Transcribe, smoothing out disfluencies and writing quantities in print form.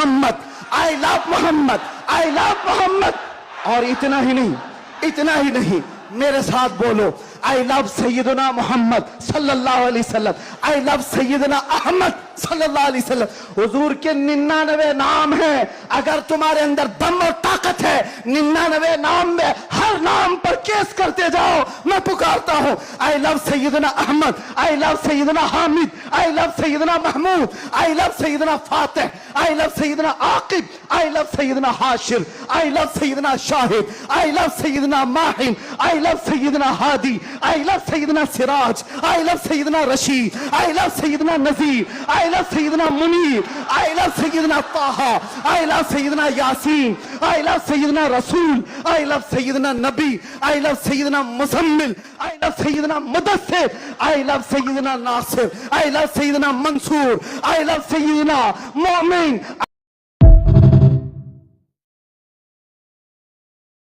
Mohammad, I love Mohammad, I love Mohammad. और इतना ही नहीं, मेरे साथ बोलो, आई लव सैयदना मोहम्मद सल्लल्लाहु अलैहि वसल्लम, आई लव सैयदना अहमद सल्लल्लाहु अलैहि वसल्लम। हुजूर के 99 नाम हैं। अगर तुम्हारे अंदर दम और ताकत है, 99 नाम में हर नाम पर केस करते जाओ। मैं पुकारता हूं, I love Sayyidna Ahmad, I love Sayyidna Hamid, I love Sayyidna Mahmood, I love Sayyidna Fatih, I love Sayyidna Aqib, I love Sayyidna Hashir, I love Sayyidna Shahid, I love Sayyidna Mahin, I love Sayyidna Hadi, I love Sayyidna Siraj, I love Sayyidna Rashid, I love Sayyidna Nazir, I love Sayyidna Munir, I love Sayyidna Taha, I love Sayyidna Yasin, I love Sayyidna Rasool, I love Syedna Nabi, I love Sayyidna Muzammil, I love Sayyidna Mudassir, I love Sayyidna Nasir, I love Sayyidna Mansoor, I love Sayyidna मोमिन।